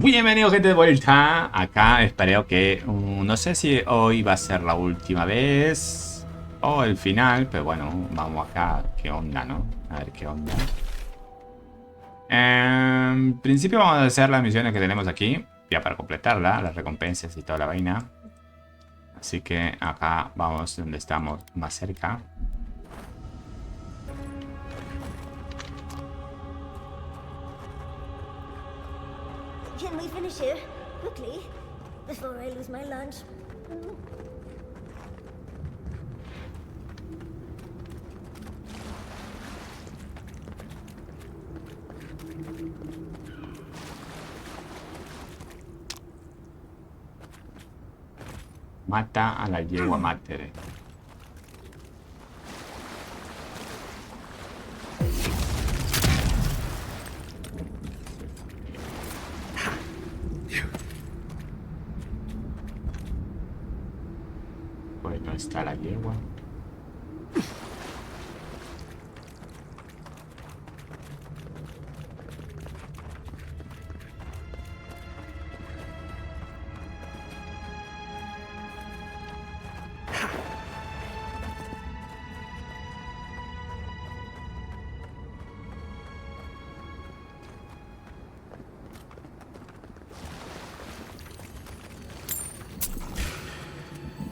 Bienvenido gente de vuelta. Acá espero que... no sé si hoy va a ser la última vez o el final, pero bueno, vamos acá. ¿Qué onda, no? A ver qué onda. En principio vamos a hacer las misiones que tenemos aquí, ya para completarla, las recompensas y toda la vaina. Así que acá vamos donde estamos más cerca. Can we finish here? Quickly, before I lose my lunch. Mata a la yegua mater. Pues no está la yegua.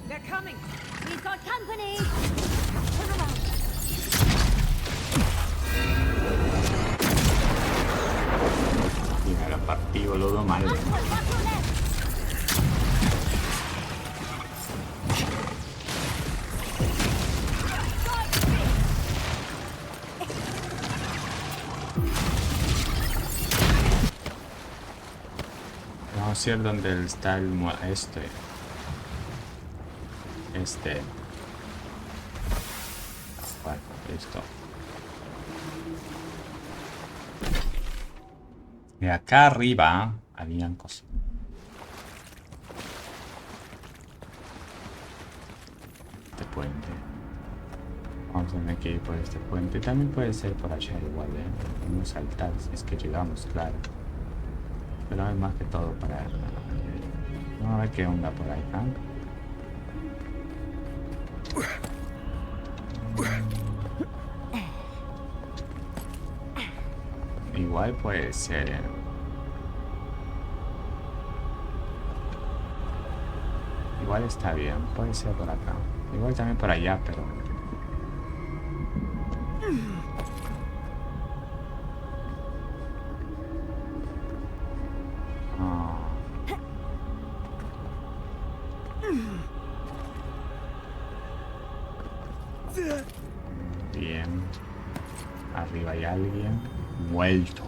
They're coming. We've got company. Turn around. Y me la partí, boludo, mal. Vamos a ir donde está el este. Bueno, listo. Y acá arriba habían cosas. Este puente. Vamos a tener que ir por este puente. También puede ser por allá igual, Vamos a saltar si es que llegamos, claro. Pero es más que todo para... Vamos a ver qué onda por ahí, ¿ah? Igual puede ser. Igual está bien, puede ser por acá. Igual también por allá, pero... Ah. Bien. Arriba hay alguien. Muerto.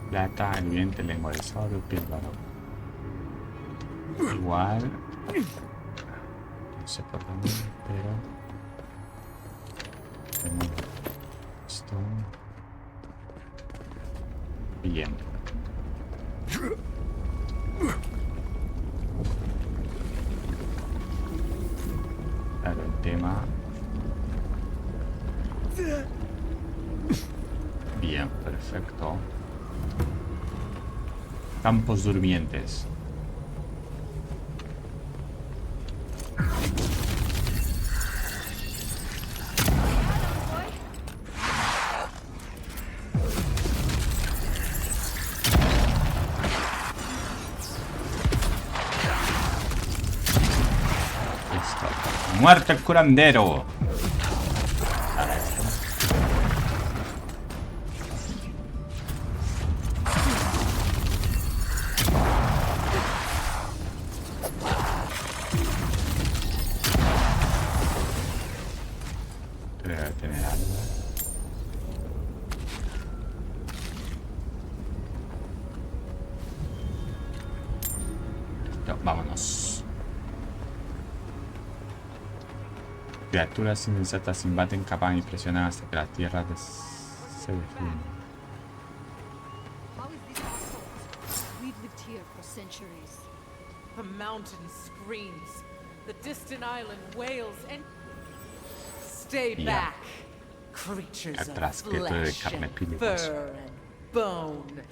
Plata, el viento, lengua de sabio, piel varón. Igual. No sé por dónde, pero... Tenemos esto. Bien. Claro, el tema... Bien, perfecto. Campos durmientes. Listo. Muerte el curandero. Debe tener algo. Listo, vámonos. Criaturas insensatas invaden capas impresionadas hasta que las tierras se definen. We've lived here for centuries. The mountain screams. The distant island wails and... Stay back. Creatures Atrás, of criatura de flesh carne, and piel y hueso. fur and bone.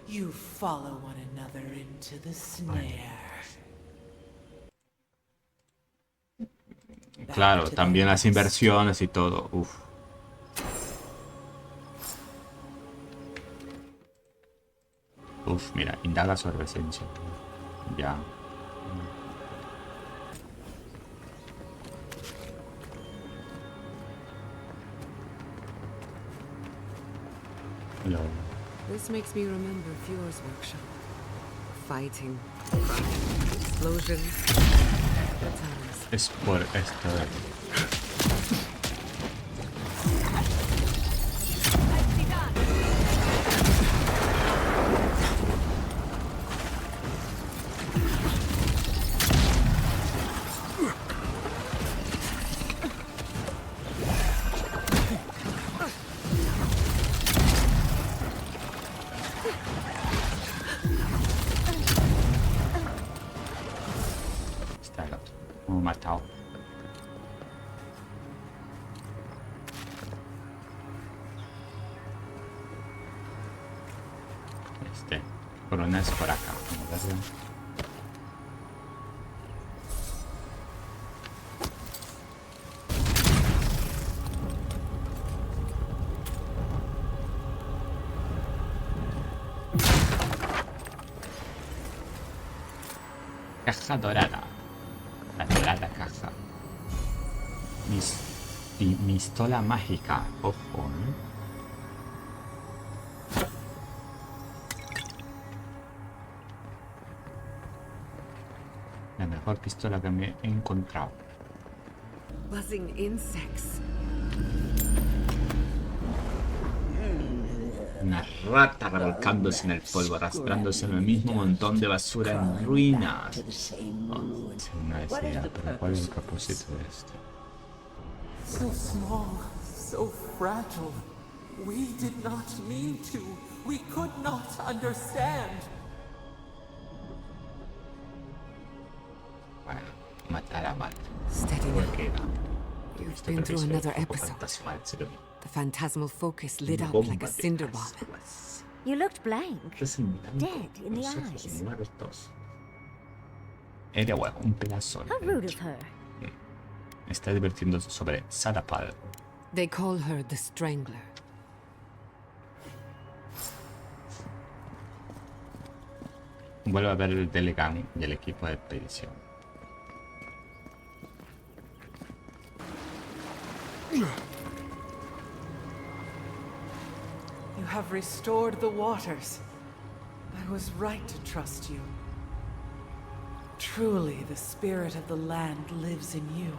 You follow one another into the snare. Claro, también las inversiones y todo. Uf. Uf, mira, indaga sobre esencia. Ya. Lo... This makes me remember Fjord's workshop. Fighting, crying, explosions. Good times. Es por esto de... Está el otro. Me he matado. Corona es por acá, ¿verdad? Caja dorada. La dorada caja. Pistola mágica. Ojo, ¿eh? La mejor pistola que me he encontrado. Buzzing insects. Una rata revolcándose en el polvo, arrastrándose en el mismo montón de basura en ruinas. Oh, una idea, pero ¿cuál es el propósito de esto? So small, so fragile. We did not mean to. We could not understand. Bueno, matar a Matt. Steady now. Porque You've been through another episode. The phantasmal focus lit up like a cinder bomb. You looked blank. Dead in the eyes. Era bueno, un pedazo. How rude of her. Está divirtiéndose sobre Sadapal. They call her the Strangler. Vuelve a ver el Telegram y el equipo de expedición. You have restored the waters. I was right to trust you. Truly, the spirit of the land lives in you.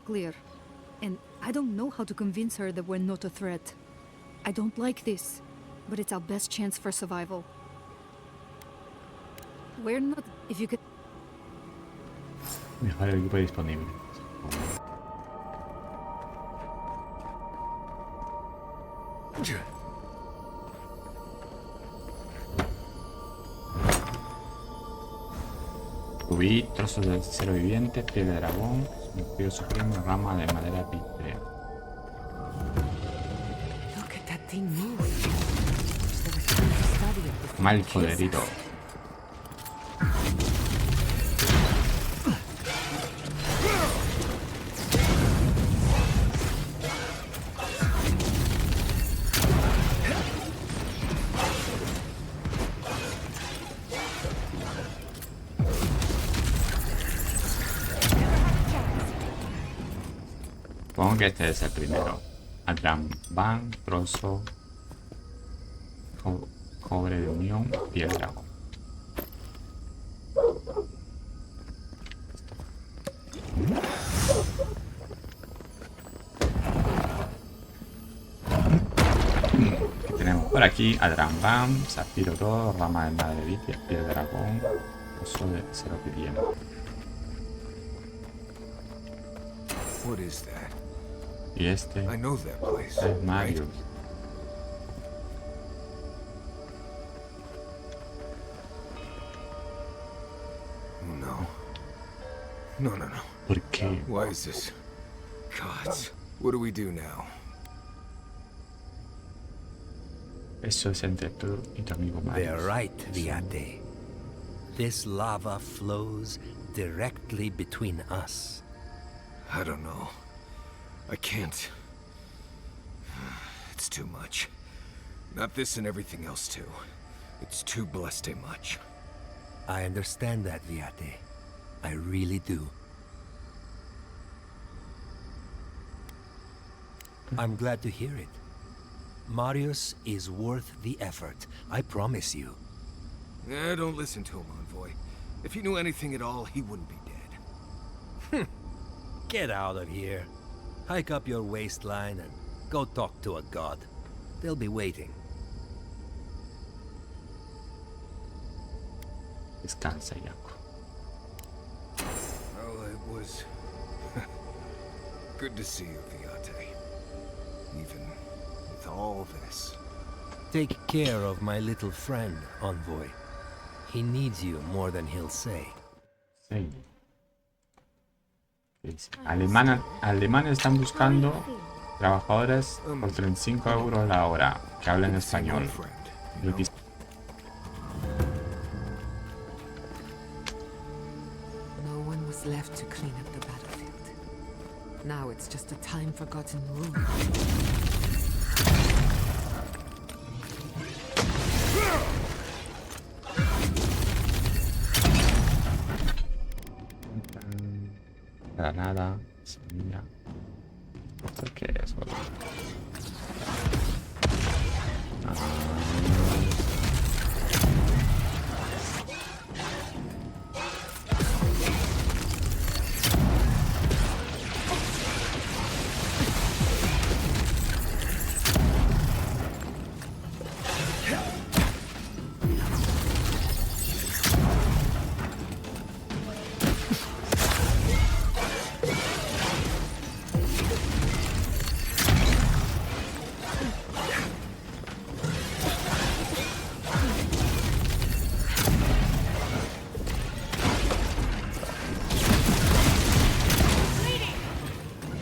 Clear. And I don't know how to convince her that we're not a threat. I don't like this, but it's our best chance for survival. We're not... If you could... Mejor el equipo disponible. Subí trozos de cero viviente, piel de dragón, pido supremo, rama de madera vítrea. Look at that thing move. There was time to study it before Mal it kills us. poderito. Supongo que este es el primero. Adram Van, trozo, cobre de unión, piedra. ¿Qué tenemos por aquí? Adram Van, zafiro 2, rama de madre vicia, piedra de dragón, trozo de cero viviente. What is that? Y este I know that place. es Mario. No. No, no, no. ¿Por qué? Why is this? Gods. What do we do now? Eso es entre tú y tu amigo They're Marius. right, Viate. This lava flows directly between us. I don't know. I can't. It's too much. Not this and everything else too. It's too blessed much. I understand that, Viate. I really do. I'm glad to hear it. Marius is worth the effort, I promise you. Don't listen to him, Envoy. If he knew anything at all, he wouldn't be dead. Get out of here. Hike up your waistline and go talk to a god. They'll be waiting. Descansa, Yaku. Well, it was good to see you, Viate. Even with all this. Take care of my little friend, Envoy. He needs you more than he'll say. Sí. Dice, alemanes están buscando trabajadores por 35 euros la hora que hablen español. No one was left to clean up the battlefield. Now it's just a time-forgotten ruin. Granada, semilla. ¿Esto qué es?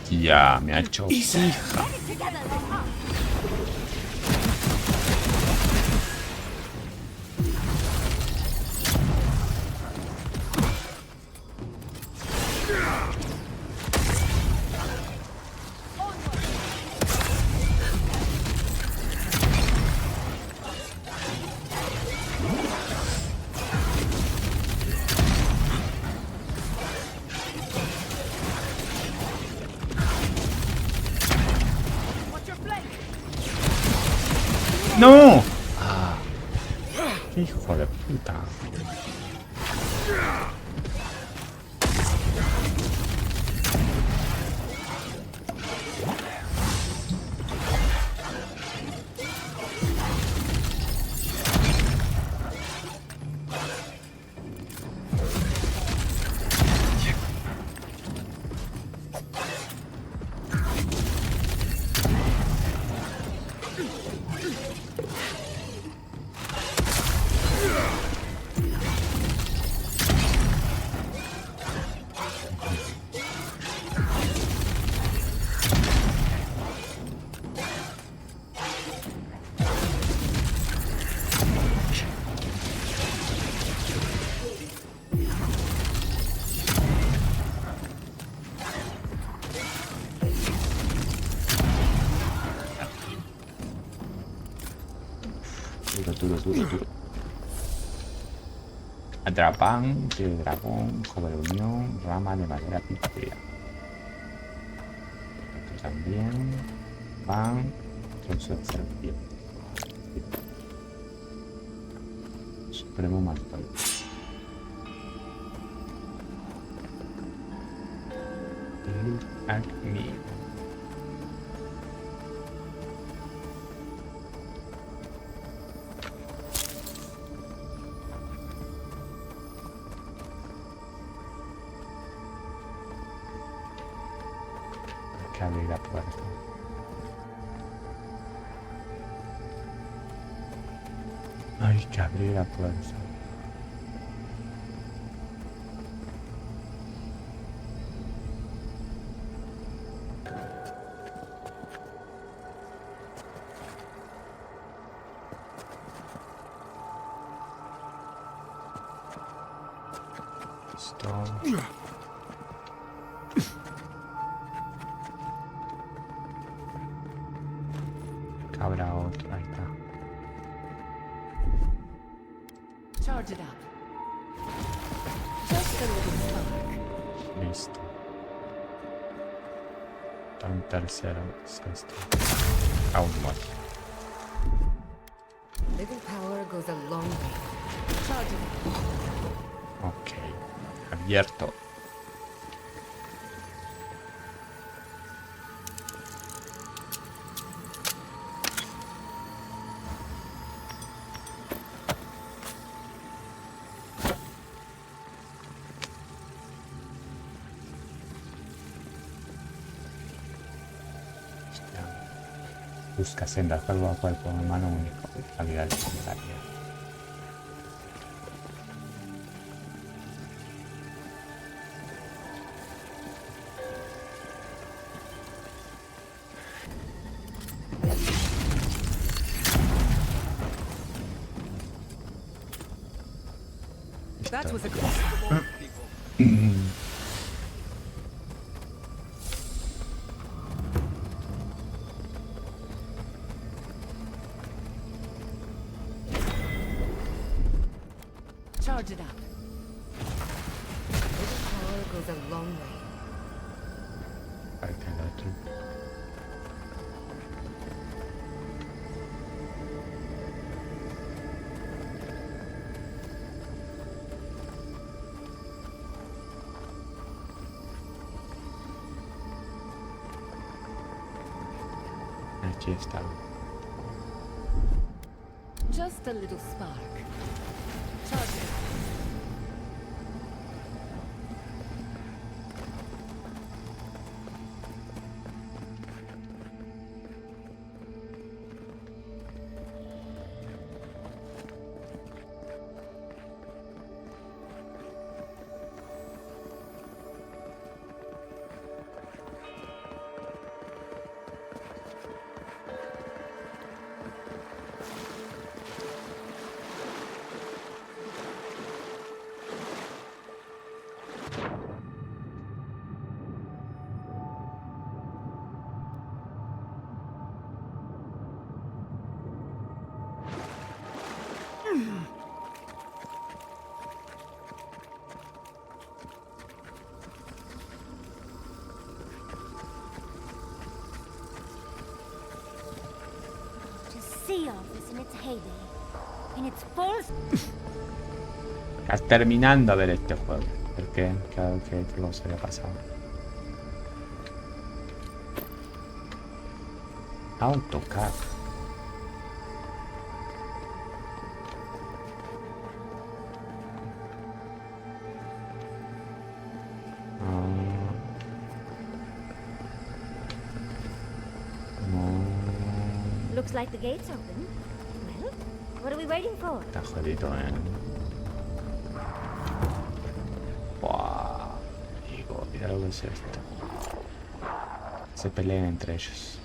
Ya, me ha hecho fija. ¡No! Ah, hijo de puta. Duro. Atrapan de dragón, cobre unión, rama de madera pícea. Esto también. Van. Trozo de serpiente. Supremo mantón. Look at me. Que abrir la puerta. Hay que abrir la puerta. Esto. Habrá otro, ahí está. Charge it up. Just a little spark. Listo. Un tercero es este. Aún más. Little power goes a long way. Charge it up. Ok. Abierto. Busca sendas cuerpo a cuerpo en mano único. Habilidad secundaria. That was a good. Charge it up. Little power goes a long way. Ahí está el otro. Aquí está. Just a little spark. Charge it up. To see all this in its heyday, in its full. Estás terminando de ver este juego. Porque claro que luego se había pasado. AutoCAD. Looks like the gate's open. Well, what are we waiting for? Está jodido, Buah. Digo, mira lo que es esto. Se pelean entre ellos.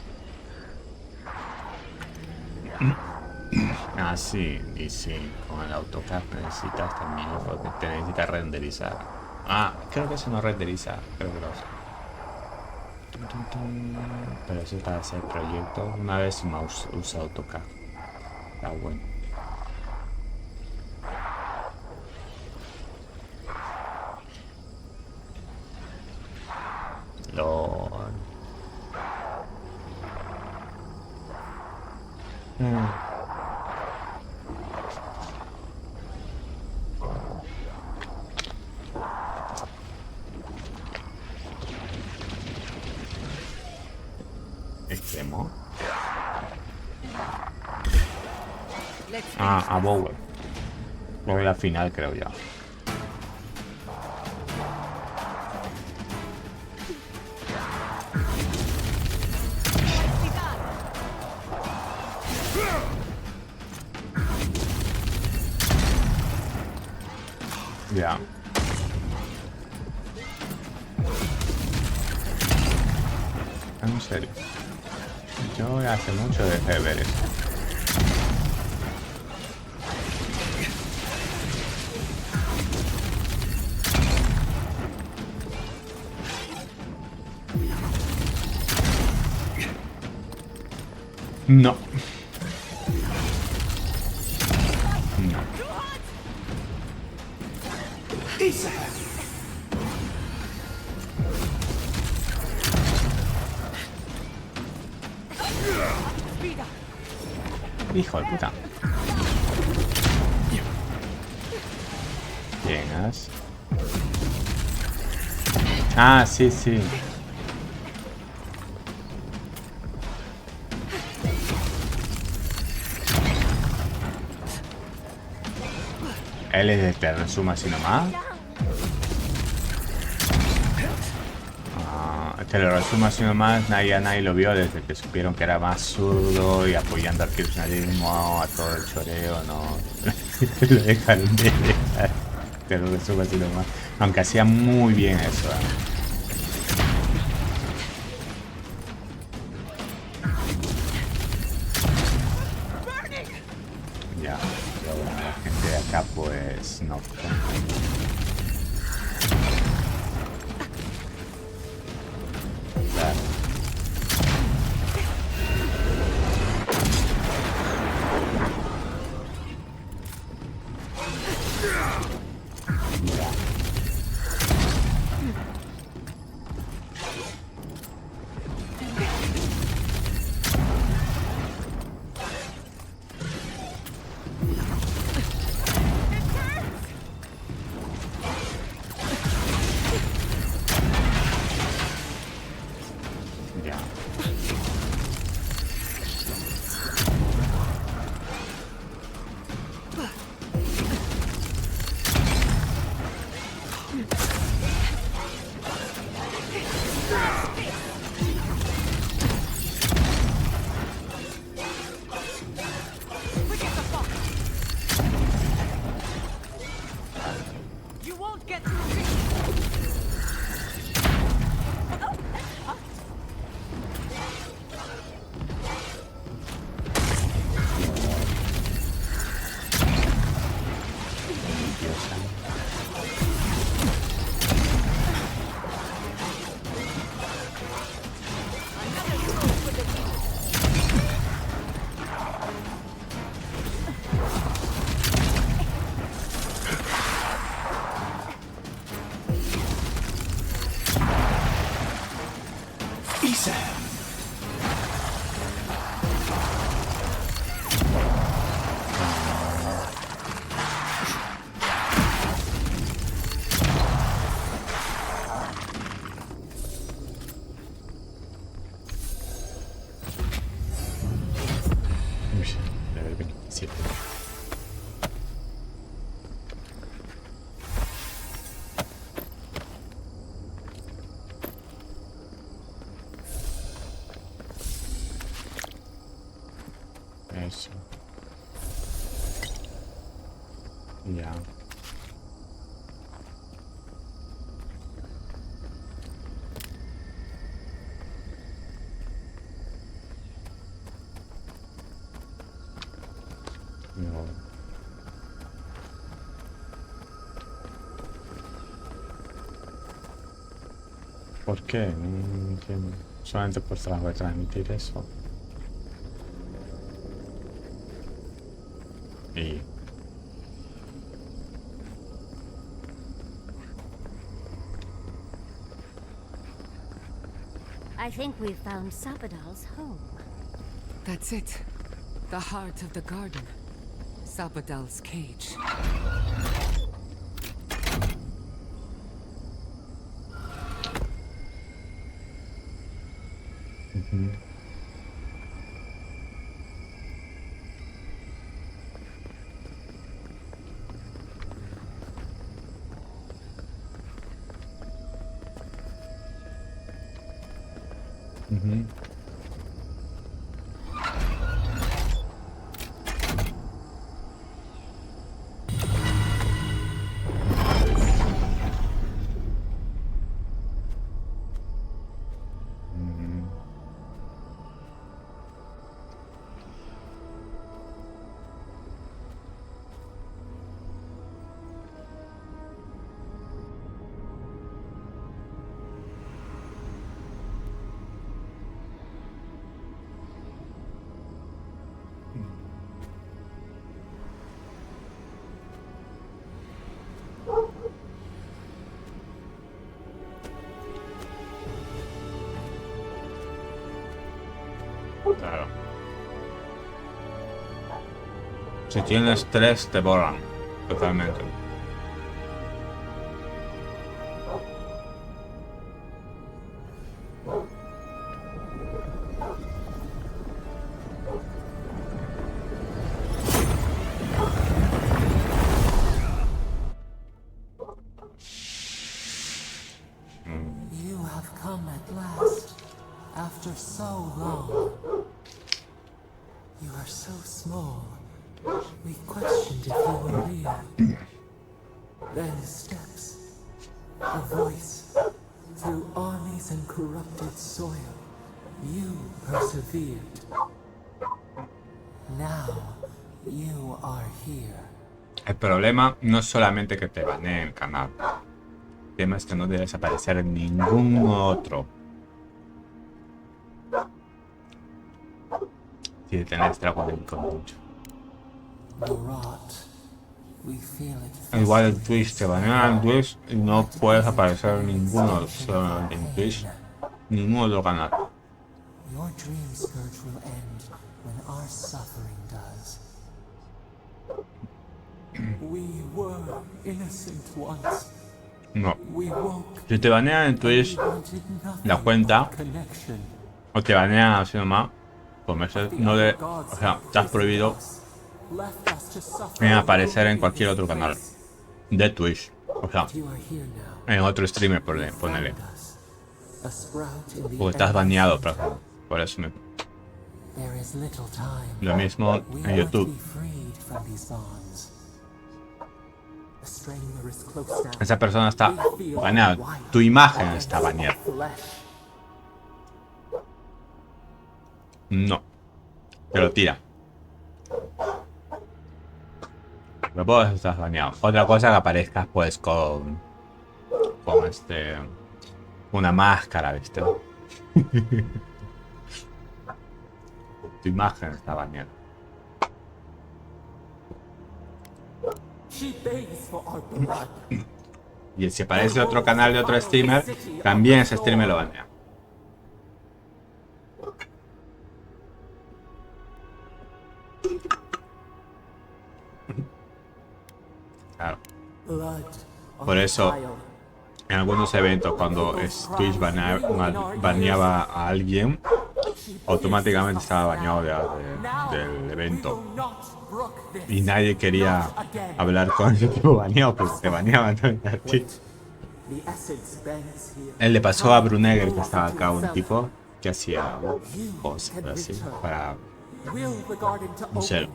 Ah, sí, y sí, con el AutoCAD necesitas también, porque te necesitas renderizar. Ah, creo que eso no renderiza, creo que lo hace. Pero eso es para hacer proyectos. Una vez más usa AutoCAD. Está bueno. LOL. Extremo. Ah, Avowed. Voy a la final, creo ya. Ya. En serio. Yo hace mucho dejé de ver eso. No. No. Hijo de puta. Llegas. Ah, sí, sí. Él es de te resumo así nomás. Te lo resumo así nomás. Nadie lo vio desde que supieron que era más zurdo y apoyando al kirchnerismo, a todo el choreo, no. Lo dejaron de dejar. Te lo resumo así nomás. Aunque hacía muy bien eso. Ya, pero bueno, la gente de acá pues no. Claro. Ya. You won't get through me. Uy, level 27. Eso. Ya. No. ¿Por qué? No entiendo. Solamente por trabajo de transmitir eso. Y I think we've found Sabadal's home. That's it. The heart of the garden. Sabadell's cage. Ujú. Mm. Si tienes 3 te borran totalmente. You have come at last, after so long. You are so small. We questioned if you were real. Then steps, a voice, through armies and corrupted soil. You persevered. Now, you are here. El problema no es solamente que te banee el canal. El tema es que no debes aparecer en ningún otro. Si tenés Dragon con mucho. The rot. We feel it. Igual en Twitch te banean en Twitch y no puedes aparecer en ninguno solo en Twitch, ningún otro canal. Your dream scourge will end when our suffering does. We were innocent once. No. We woke. Si te banean en Twitch la cuenta o te banean así nomás por meses, no de, o sea, estás prohibido en aparecer en cualquier otro canal de Twitch, o sea, en otro streamer, ponele, porque estás baneado, por eso mismo. Lo mismo en YouTube. Esa persona está baneada, tu imagen está baneada. No, te lo tira. No puedo, estás baneado. Otra cosa que aparezcas pues con una máscara, ¿viste? Tu imagen está baneada. Y si aparece otro canal de otro streamer, también ese streamer lo banea. Claro. Por eso, en algunos eventos, cuando Twitch baneaba a alguien, automáticamente estaba baneado del evento. Y nadie quería hablar con ese tipo baneado, porque te baneaban a ti. Él le pasó a Brunegger, que estaba acá, un tipo que hacía cosas así para... no sé.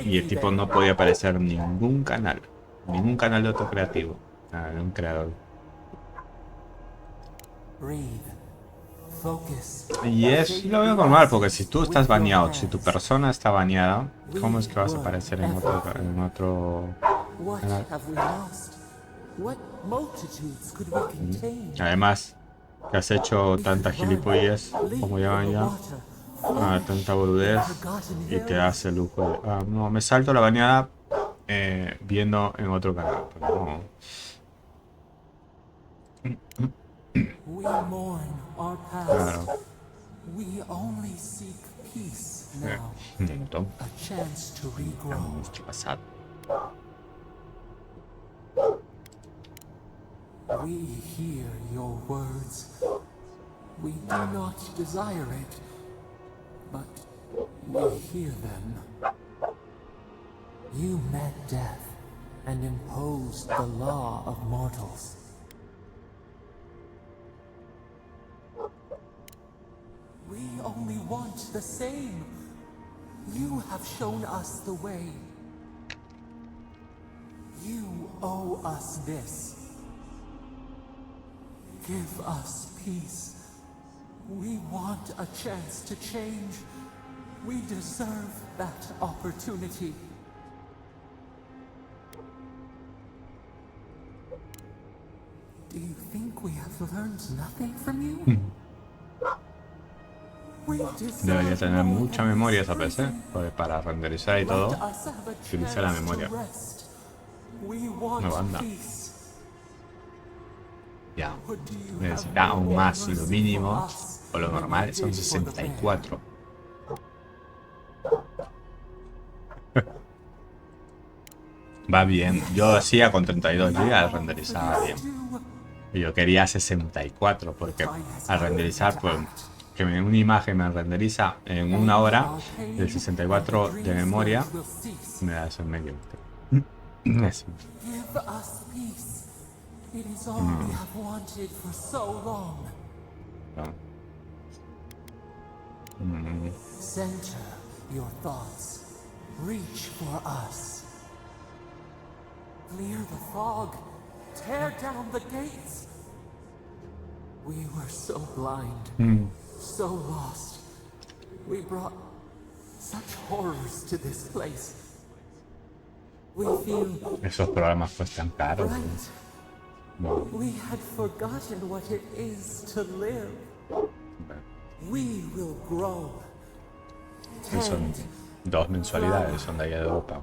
Y el tipo no podía aparecer en ningún canal de otro creativo, de un creador. Y es lo veo normal, porque si tú estás baneado, si tu persona está baneada, ¿cómo es que vas a aparecer en otro canal? Además, que has hecho tanta gilipollas, como llaman ya, tanta boludez, y te hace lujo de, no, me salto la baneada viendo en otro canal, pero no. Claro. Nuestro pasado. We hear your words. We do not desire it, but we hear them. You met death and imposed the law of mortals. We only want the same. You have shown us the way. You owe us this. Give us peace. We want a chance to change. We deserve that opportunity. Do you think we have learned nothing from you? Debería tener mucha memoria esa PC, porque para renderizar y todo, utiliza la memoria. No anda. Ya, necesita aún más, y lo mínimo, o lo normal, son 64. Va bien. Yo hacía con 32 GB renderizaba bien. Y yo quería 64 porque al renderizar, pues, que una imagen me renderiza en 1 hora de 64 de memoria, me da eso en medio. Eso. Give us peace. It is all we have wanted for so long. No. Center your thoughts. Reach for us. Clear the fog. Tear down the gates. We were so blind, so lost. We brought such horrors to this place. We feel Esos programas cuestan caro. bright. We had forgotten what it is to live. We will grow. Son 2 mensualidades, son de allá de Europa.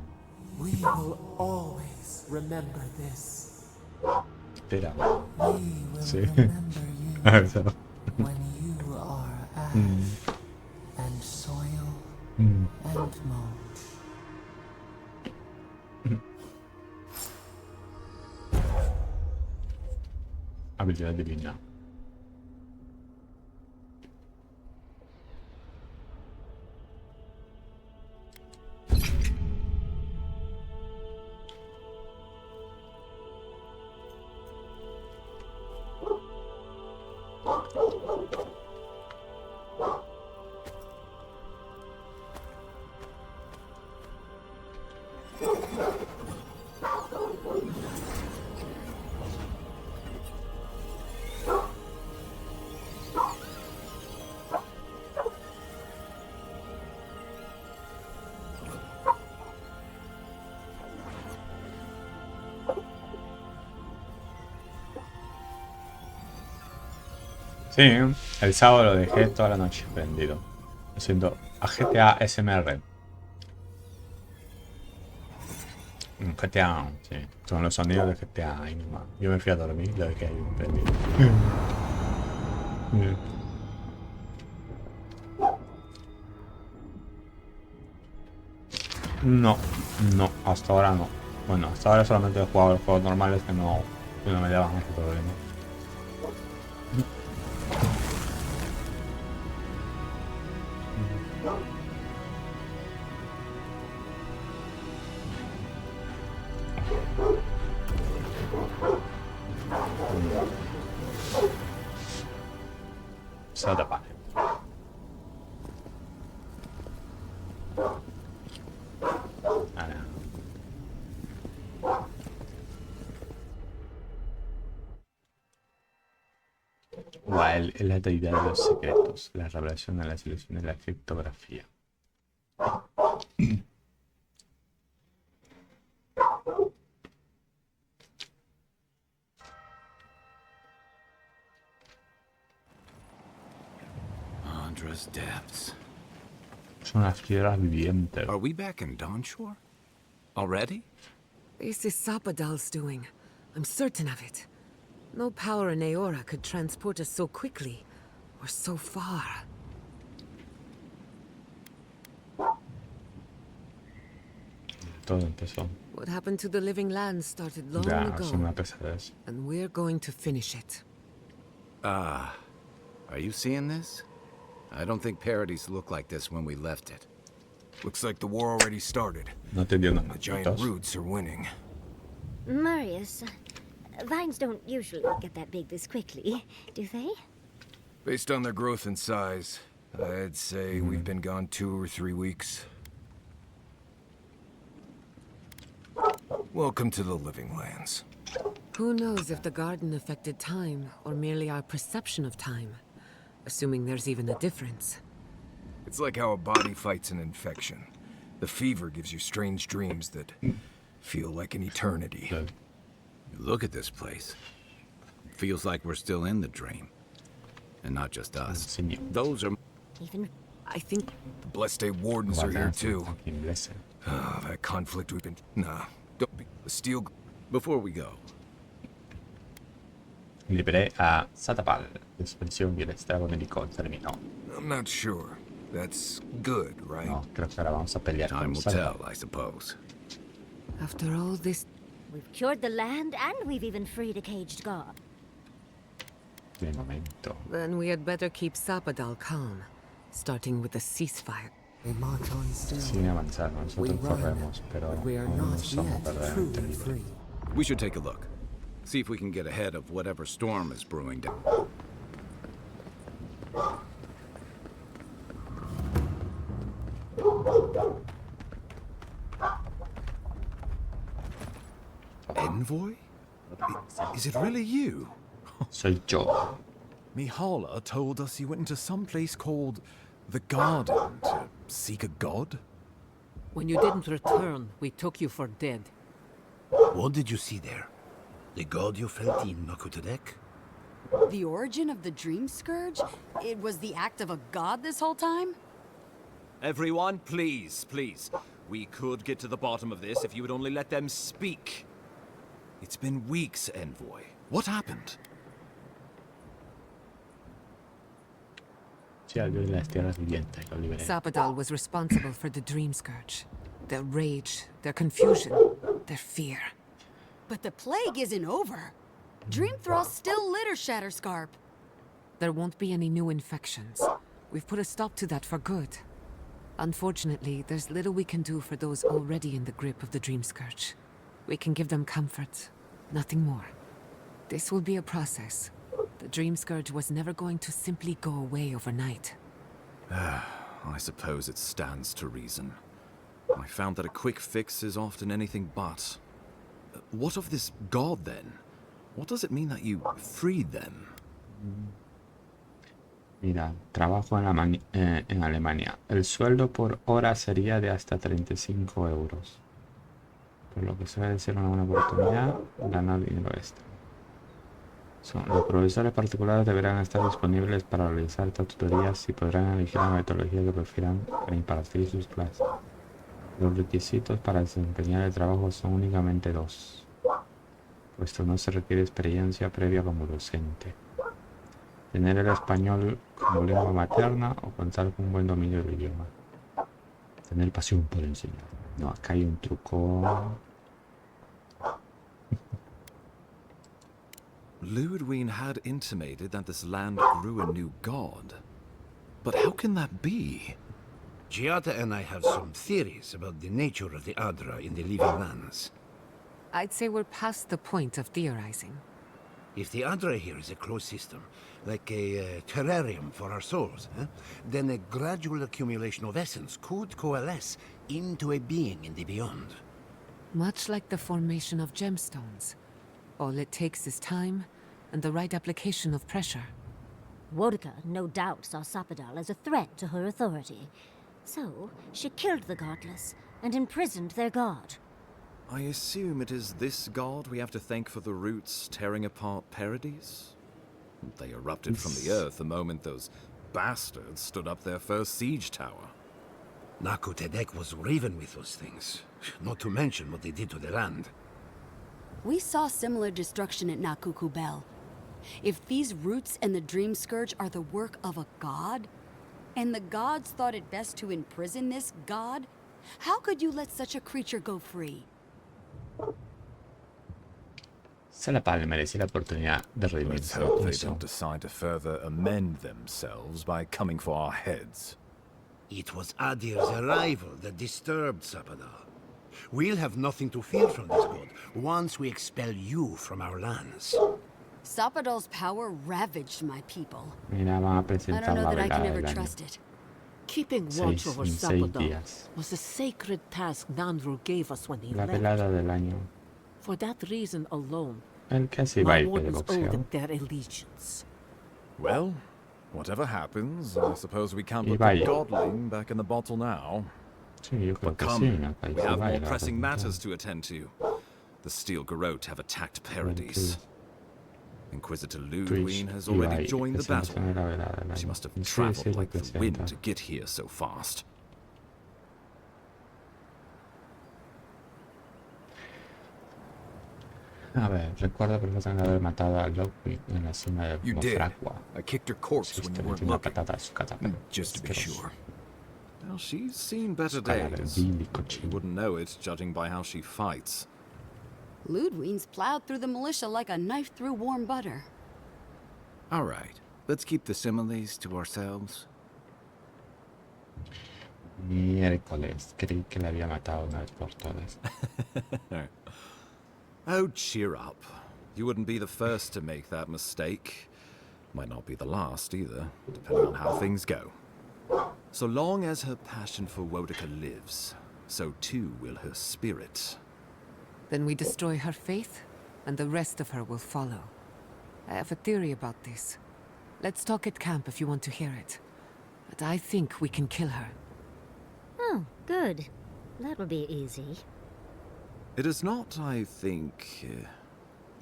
We will always remember this. Espera. We will Sí. remember you Eso. when you are ash and soil and mold. Habilidad divina. Sí, el sábado lo dejé toda la noche prendido, haciendo a GTA SMR. GTA, sí, son los sonidos de GTA ahí nomás. Yo me fui a dormir y lo dejé ahí prendido. No, no, hasta ahora no. Bueno, hasta ahora solamente he jugado los juegos normales que no me daban mucho problema. Soda pie. Es la deidad de los secretos, la revelación de las ilusiones de la criptografía. Andra's depths. Son las piedras vivientes. Are we back in Dawnshore? Already? This is Sapadal's doing. I'm certain of it. No power in Aora could transport us so quickly, or so far. Todo empezó. What happened to the living land started long Ya, ago, son una pesadez. and we're going to finish it. Are you seeing this? I don't think Paradise looked like this when we left it. Looks like the war already started. No te dio nada. The giant roots are winning. Marius, vines don't usually get that big this quickly, do they? Based on their growth and size, I'd say we've been gone 2 or 3 weeks. Welcome to the Living Lands. Who knows if the garden affected time, or merely our perception of time? Assuming there's even a difference. It's like how a body fights an infection. The fever gives you strange dreams that feel like an eternity. Look at this place. It feels like we're still in the dream. And not just us. Those are... Even... I think... The Blessed Day Wardens are here too. Blessed. That conflict we've been... Nah, don't be... The steel... Before we go. Liberé a Satapal. L'expansión y el estrago médico terminó. I'm not sure. That's good, right? No, creo que ahora vamos a pelear Time con will Satapal. tell, I suppose. After all this... We've cured the land, and we've even freed a caged god. De momento. Then we had better keep Sapadal calm, starting with a ceasefire. They march on still. Sin avanzar, We nosotros run, corremos, pero but we are aún no not somos yet verdaderamente truly libres. free. We should take a look. See if we can get ahead of whatever storm is brewing down. Envoy? Is it really you? Soy yo. Mihala told us you went into some place called the Garden to seek a god? When you didn't return, we took you for dead. What did you see there? The god you felt in Nakutadek? The origin of the Dream Scourge? It was the act of a god this whole time? Everyone, please, please. We could get to the bottom of this if you would only let them speak. It's been weeks, Envoy. What happened? Sí, algo de las tierras vivientes, lo liberé. Sapadal was responsible for the Dream Scourge. Their rage, their confusion, their fear. But the plague isn't over. Dream Thrall's still litter Shatterscarp. There won't be any new infections. We've put a stop to that for good. Unfortunately, there's little we can do for those already in the grip of the Dream Scourge. We can give them comfort, nothing more. This will be a process. The Dream Scourge was never going to simply go away overnight. I suppose it stands to reason. I found that a quick fix is often anything but. What of this god, then? What does it mean that you freed them? Mira, trabajo en Alemania. El sueldo por hora sería de hasta 35 euros. Por lo que suele ser una buena oportunidad, ganar dinero extra. Los profesores particulares deberán estar disponibles para realizar tutorías y podrán elegir la metodología que prefieran para impartir sus clases. Los requisitos para desempeñar el trabajo son únicamente dos, puesto no se requiere experiencia previa como docente. Tener el español como lengua materna o contar con un buen dominio del idioma. Tener pasión por enseñar. No, acá hay un truco. Ludwig had intimated that this land grew a new god. But how can that be? Giata and I have some theories about the nature of the Adra in the Living Lands. I'd say we're past the point of theorizing. If the Adra here is a closed system, like a terrarium for our souls, then a gradual accumulation of essence could coalesce into a being in the beyond. Much like the formation of gemstones. All it takes is time and the right application of pressure. Wodka no doubt saw Sapadal as a threat to her authority. So, she killed the godless and imprisoned their god. I assume it is this god we have to thank for the roots tearing apart Paradise? They erupted from the earth the moment those bastards stood up their first siege tower. Nakutadek was riven with those things, not to mention what they did to the land. We saw similar destruction at Nakuku Bell. If these roots and the Dream Scourge are the work of a god, and the gods thought it best to imprison this god, how could you let such a creature go free? Se la palma merecía la oportunidad de Let's redimirse. hope they don't decide to further amend themselves by coming for our heads. It was Adir's arrival that disturbed Sapadal. We'll have nothing to fear from this god once we expel you from our lands. Sapadal's power ravaged my people. Mira, van a I presentar don't know la that I can velada ever del año. trust it. Keeping watch over Sapadal días. was a sacred task Nandru gave us when he La left. velada del año. For that reason alone, El que así my baile de wardens owe boxeo. them their allegiance. Well, whatever happens, I suppose we can't Y put the vaya. godling back in the bottle now. Sí, yo creo But que sí, come, en el país we se have more baila, pressing realmente. matters to attend to. The Steel Garrote have attacked Paradise. Inquisitor Ludwig has already joined the battle. Presentación de la velada del She año. must have Sí, sí, traveled lo like the presenta. wind to get here so fast. A ver, recuerdo perfectamente haber matado a Ludwig en la cima de You did. Mofragua. I kicked her corpse when you Le weren't metí una looking. patada a su cara, pero Just to be asqueroso. sure. Well, she's seen better Scalare days. bilico, You wouldn't know it, judging by how she fights. Ludwine's plowed through the militia like a knife through warm butter. All right, let's keep the similes to ourselves. Miércoles, creí que la había matado una vez por todas. Oh, cheer up. You wouldn't be the first to make that mistake. Might not be the last either, depending on how things go. So long as her passion for Wodica lives, so too will her spirit. Then we destroy her faith, and the rest of her will follow. I have a theory about this. Let's talk at camp if you want to hear it. But I think we can kill her. Oh, good. That will be easy. It is not, I think,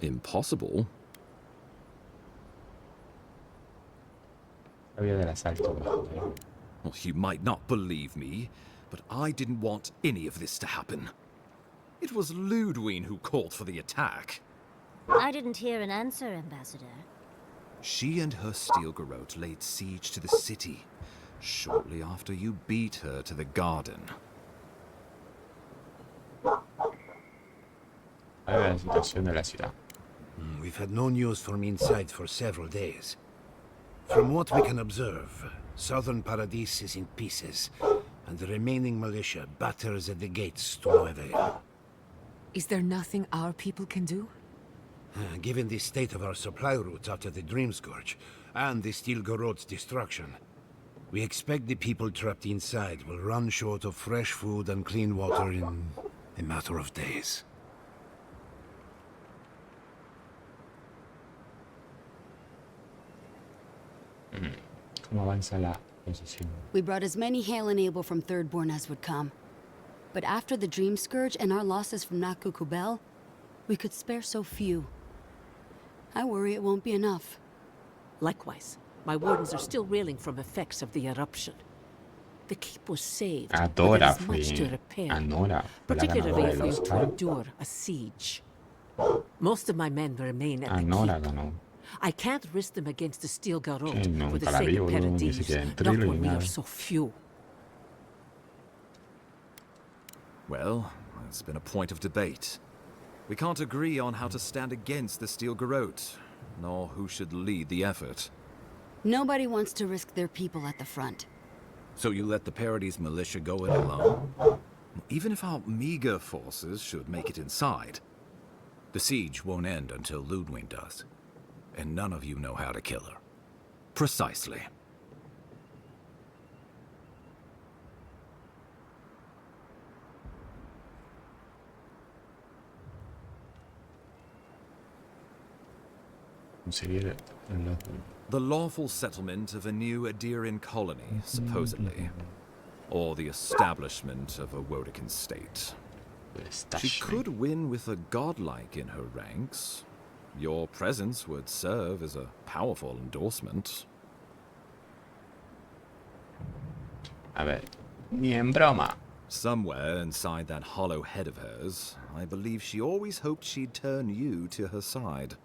impossible. Había del asalto bajo, ¿eh? Well, you might not believe me, but I didn't want any of this to happen. It was Ludwine who called for the attack. I didn't hear an answer, Ambassador. She and her steel garrote laid siege to the city, shortly after you beat her to the garden. A ver la situación de la ciudad. We've had no news from inside for several days. From what we can observe, southern Paradis is in pieces, and the remaining militia batters at the gates to no avail. Is there nothing our people can do? Given the state of our supply route after the Dream Scourge, and the Steel Garrote's destruction, we expect the people trapped inside will run short of fresh food and clean water in a matter of days. ¿Cómo avanza la posición? We brought as many Hale and Abel from Thirdborn as would come. But after the Dream Scourge and our losses from Nakukubel, we could spare so few. I worry it won't be enough. Likewise, my wardens are still reeling from effects of the eruption. The keep was saved, but Adora there is much to fue. repair, Anora fue la particularly ganadora if del we have to Oscar. endure a siege. Most of my men remain at the Anora keep. ganó. I can't risk them against the Steel Garrote Que for the nunca la sake vi, of boludo, ni Paradis, siquiera en not thriller ni when we nada. are so few. Well, it's been a point of debate. We can't agree on how to stand against the Steel Garrote, nor who should lead the effort. Nobody wants to risk their people at the front. So you let the Paradis militia go it alone? Even if our meager forces should make it inside, The siege won't end until Ludwine does. And none of you know how to kill her. precisely. Conseguir los... The lawful settlement of a new Adirian colony, supposedly. Or the establishment of a Wodican state. She could win with a godlike in her ranks. Your presence would serve as a powerful endorsement. A ver, ni en broma. Somewhere inside that hollow head of hers, I believe she always hoped she'd turn you to her side.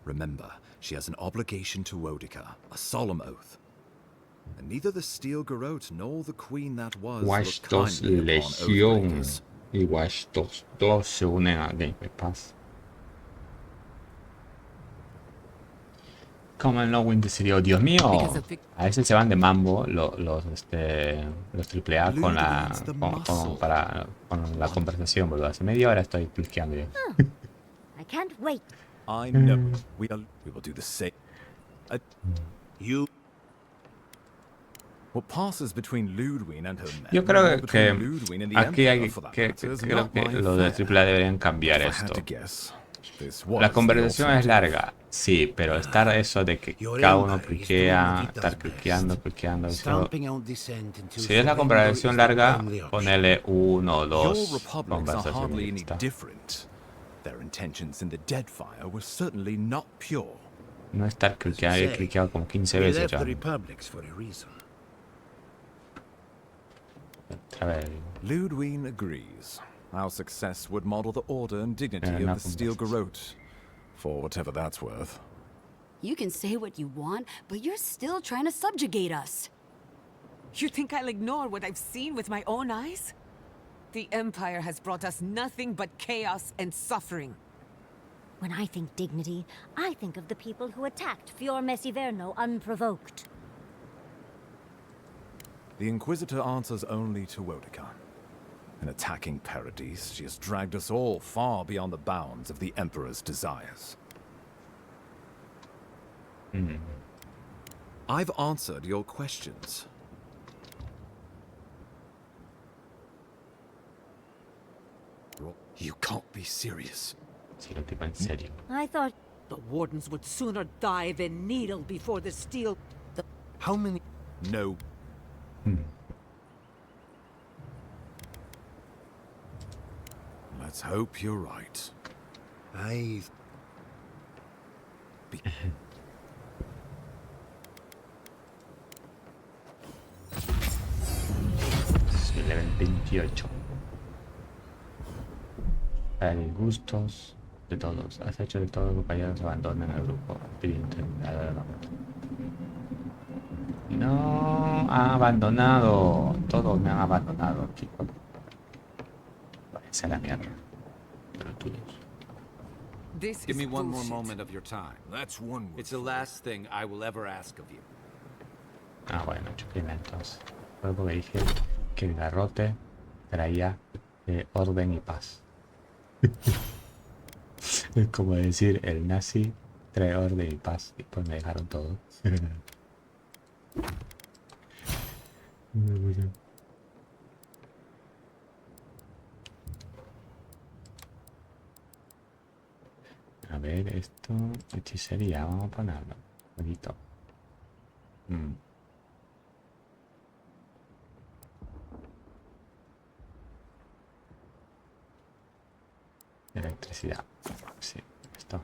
Remember, she has an obligation to Wodica, a solemn oath. And neither the Steel Garrote nor the queen that was Watch looked 2 kindly upon Legión oathbreakers. y Watch 2 se unen a Game Pass. Como el No Win decidió, Dios mío, a veces se van de mambo los AAA con la conversación, boludo. Hace media hora estoy plisqueando yo. I can't wait. I know. We will do the same. You... What passes between Ludwine and her men, Yo creo or que between Ludwine and the aquí hay Emperor, for that que matter, is creo not que my los de affair. AAA deberían cambiar If I had esto. to guess, this was La the conversación es alternative. larga, sí, pero estar eso de que cada uno cliquea, estar cliqueando, eso. Si es la conversación larga, ponele 1 o 2 Your republics are hardly any conversaciones. different. Their intentions in the Deadfire were certainly not pure. No estar cliqueando, he cliqueado como 15 We veces left ya. the republics for a reason. Otra vez. Ludwine agrees. Our success would model the order and dignity no of the Steel Garrote, for whatever that's worth. You can say what you want, but you're still trying to subjugate us. You think I'll ignore what I've seen with my own eyes? The Empire has brought us nothing but chaos and suffering. When I think dignity, I think of the people who attacked Fior Mesiverno unprovoked. The Inquisitor answers only to Wodekan. In attacking Paradise, she has dragged us all far beyond the bounds of the Emperor's desires. I've answered your questions. You can't be serious. Sí, lo digo en serio. I thought The Wardens would sooner die than kneel before the steel... How many? No. Let's hope you're right. Sí, level 28. Para disgustos de todos. Has hecho de todo que los compañeros abandonen el grupo. No, han abandonado. Todos me han abandonado, chicos. Váyanse a la mierda. Pero tuyos. Give me one more moment of your time. That's one word. It's the last thing I will ever ask of you. Ah, bueno, experimentos. Fue porque dije que el garrote traía orden y paz. Es como decir, el nazi trae orden y paz. Y pues me dejaron todo. A ver, esto, hechicería, vamos a ponerlo. Bonito. Electricidad. Sí, esto.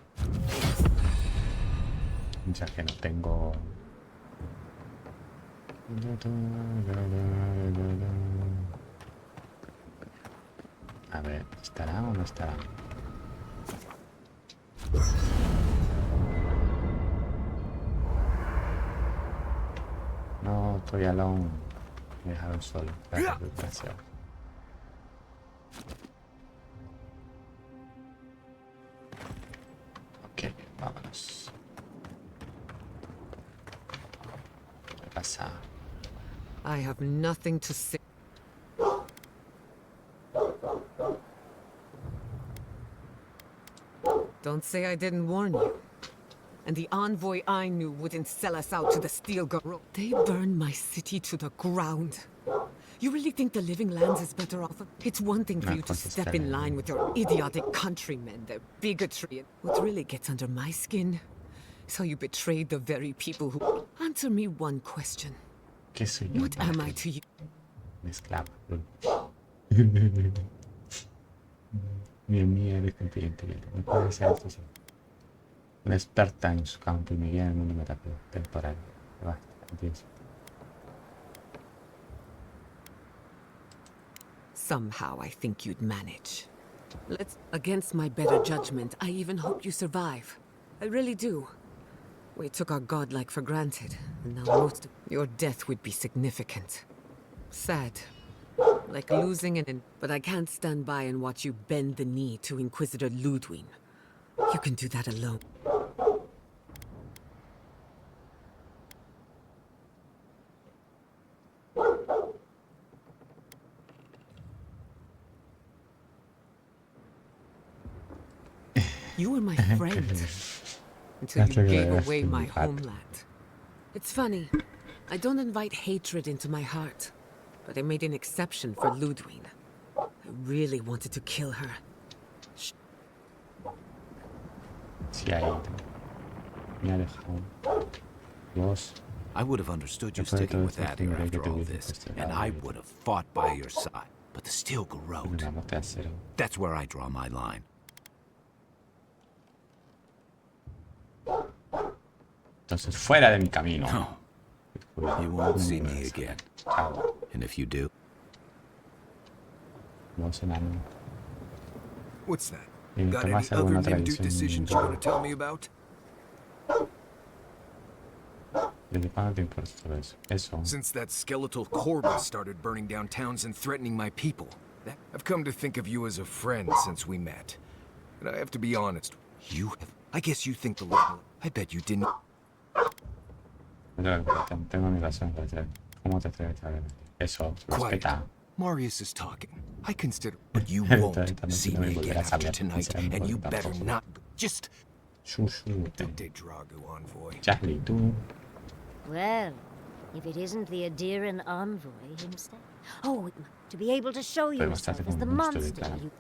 Ya que no tengo... A ver, ¿estará o no estará? No, estoy alone. Me dejaron solo. Gracias. Ok, vámonos. ¿Qué pasa? I have nothing to say. Don't say I didn't warn you. And the envoy I knew wouldn't sell us out to the Steel Garrote. They burned my city to the ground. You really think the Living Lands is better off? It's one thing for you to step in line with your idiotic countrymen, their bigotry. What really gets under my skin is how you betrayed the very people who... Answer me one question. ¿Qué soy yo? What am I to you? Mezclaba. Mi mía eres contingente. No puede ser esto. Una experta en su campo y me guía en el mundo metáforo temporal. Basta, entiendes. Somehow I think you'd manage. Against my better judgment, I even hope you survive. I really do. We took our godlike for granted, and now most of your death would be significant. Sad. Like losing but I can't stand by and watch you bend the knee to Inquisitor Ludwig. You can do that alone. You were my friend until you gave away my homeland. It's funny. I don't invite hatred into my heart, but I made an exception for Ludwig. I really wanted to kill her. Sí, ahí. Me ha dejado. Vos. I would have understood you sticking with that here after all this, and I would have fought by your side. But the Steel Garrote, that's where I draw my line. Entonces, fuera de mi camino. No. You won't see me again. Chao. And if you do... Vos enano. What's that? Got any other Nimdu decisions you want to tell me about? ¿Desde cuándo te importa todo eso? Eso. Since that skeletal Corvus started burning down towns and threatening my people. I've come to think of you as a friend since we met. And I have to be honest, you have... I guess you think the little... I bet you didn't... Tengo mi razón, ¿cómo te atreves a hablar? Eso, respeta. Marius is talking. I consider... But you won't see me again after tonight, and you better not... Just... Don't take Dragu, envoy. Charlie, tú... Well, if it isn't the Adiran envoy himself. Oh, to be able to show yourself as the monster you...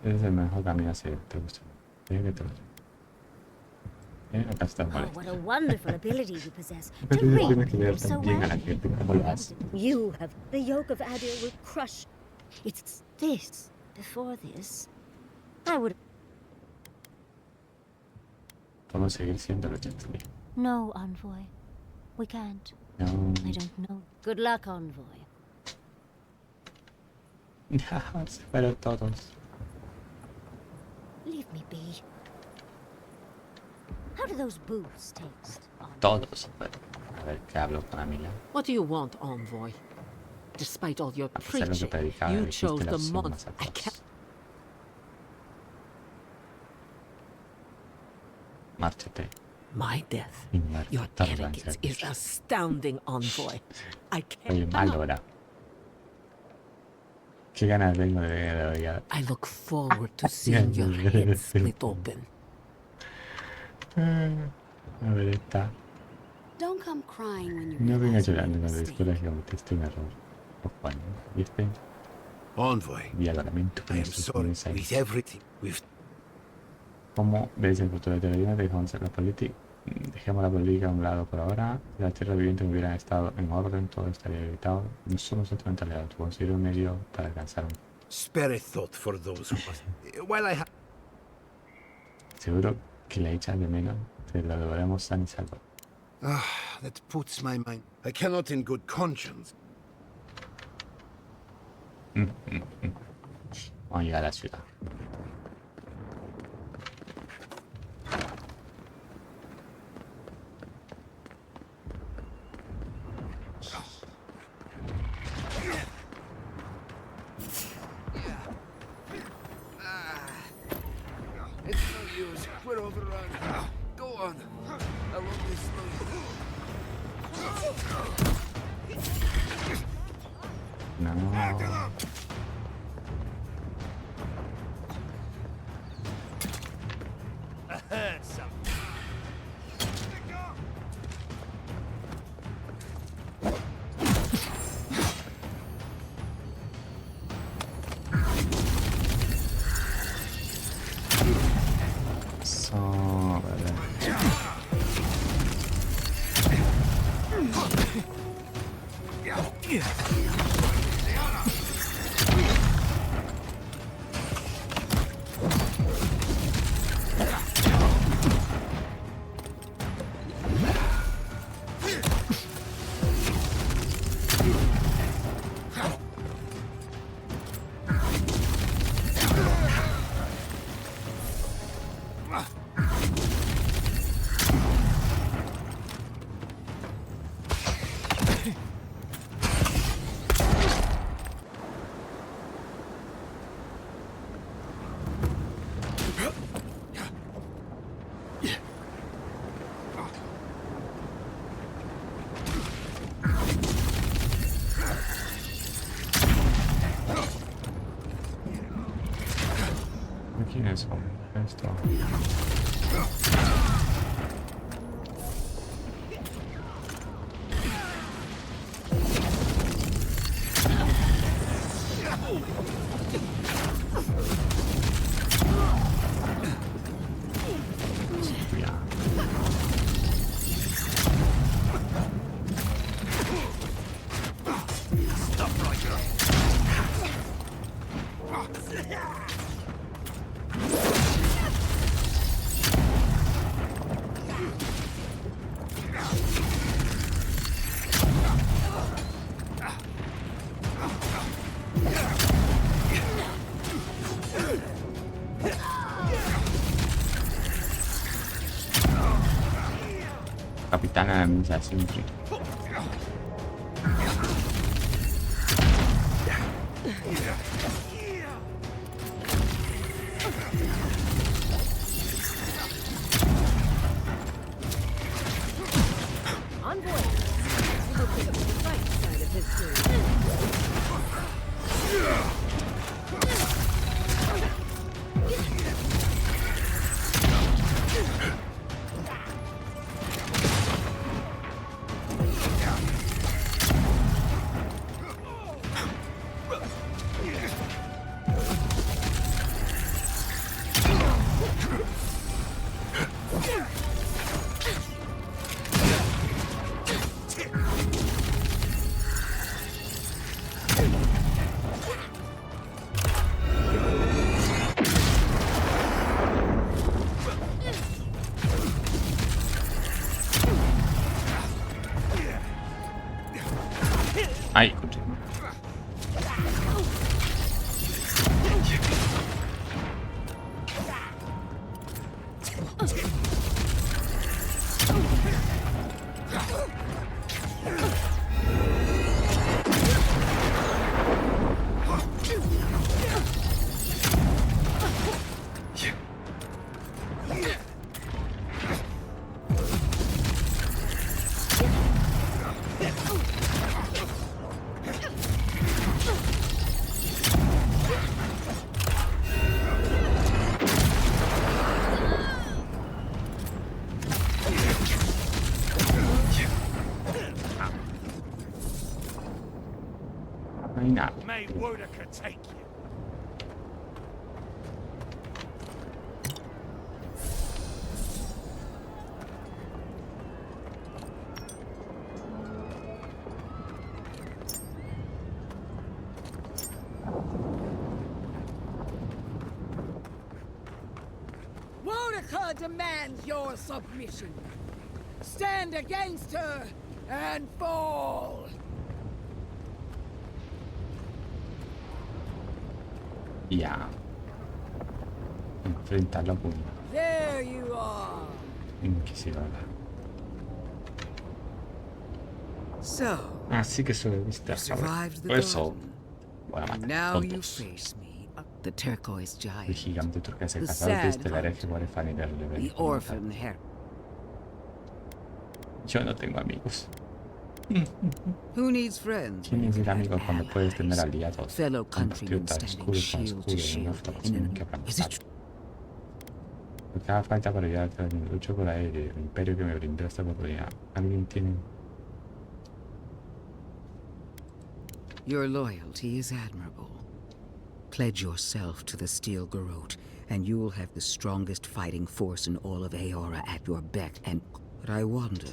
Es el mejor camino hacia te gusta. Tiene que te gusta. Acá está, vale. Oh, what a wonderful ability you possess to read people so well. You have the yoke of Adir will crush. It's this. Before this, I would. Podemos seguir siendo los Gently. No, envoy. We can't. No. I don't know. Good luck, envoy. Pero todos. Leave me be. How do those boots taste? Todos. A ver, ¿qué hablo con Amila? What do you want, envoy? Despite all your A pesar de lo que preaching, predicaba, you dijiste chose the las month. más I atroces. can't. Márchate. My death. Y muerte. Your Tarda en arrogance ser. is astounding, envoy. I Oye, can't. malo ahora. Qué ganas tengo de odiar. I look forward to seeing your head split open. A ver, esta. Don't come crying when you No venga realize you llorando made a cuando mistake. descubras que cometiste un error. O Juan, ¿viste? Envoy, Y lo lamento I por am nuestros sorry mensajes. with everything we've... Como ves el futuro de Teodoriana, dejemos la política. Dejemos la política a un lado por ahora. Si las tierras vivientes hubieran estado en orden, todo estaría evitado. No somos totalmente aliados. Conseguir un medio para alcanzar un... Spare a thought for those who must... While I have... Seguro que la echas de menos. Te la devolveremos san y salvo. Ah, that puts my mind... I cannot in good conscience. Vamos a llegar a la ciudad. It's no use. We're overrun. Go on. I'll only slow you. No. I heard something. So, vale. ¿Quién es esto? Ya. capitana de la misa siempre. Ay, escuché. No hay nada. May Wodaka take you. Wodaka demands your submission. Stand against her and fall. Ya. Enfrentarlo con There you are. Inquisidora. So, Así que solo he visto survived the por eso garden. voy a matar Now you tontos. face me, the turquoise El giant, gigante turquesa the cazador sad desde el hereje hunter, huérfano y del the rebelde. orphan her. Yo no tengo amigos. Who needs friends? ¿Quién when necesita you've had amigos cuando puedes tener allies? aliados? Fellow Un countrymen patriota standing escudo con shield to escudo en una shield in formación an... Is inquebrantable. it Lo que haga falta para ayudar a mi lucho por aire, el imperio que me brindó esta oportunidad. ¿Alguien tiene...? Your loyalty is admirable. Pledge yourself to the Steel Garrote, and you will have the strongest fighting force in all of Aora at your beck, and... But I wonder...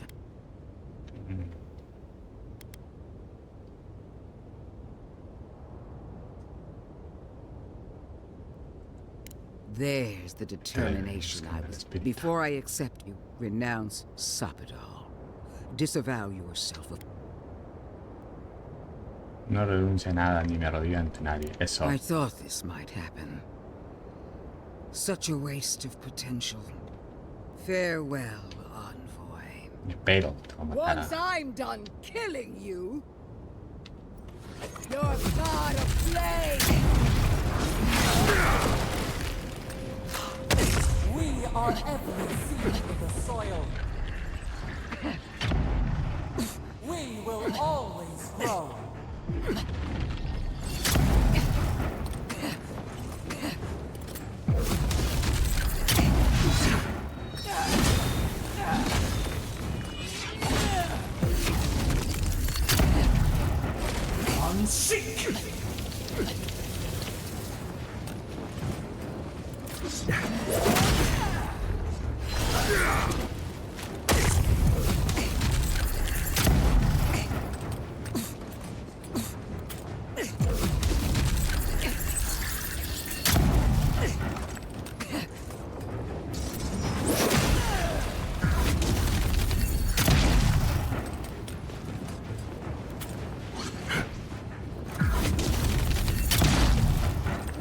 There's the determination I was... Before I accept you, renounce Sapidal. Disavow yourself of... No renuncio a nada ni me arrodillo ante nadie. Eso. I thought this might happen. Such a waste of potential. Farewell, envoy. Espero, te voy a matar. Once I'm done killing you, your god of flame. We are every seed in the soil. We will always grow. Unseek!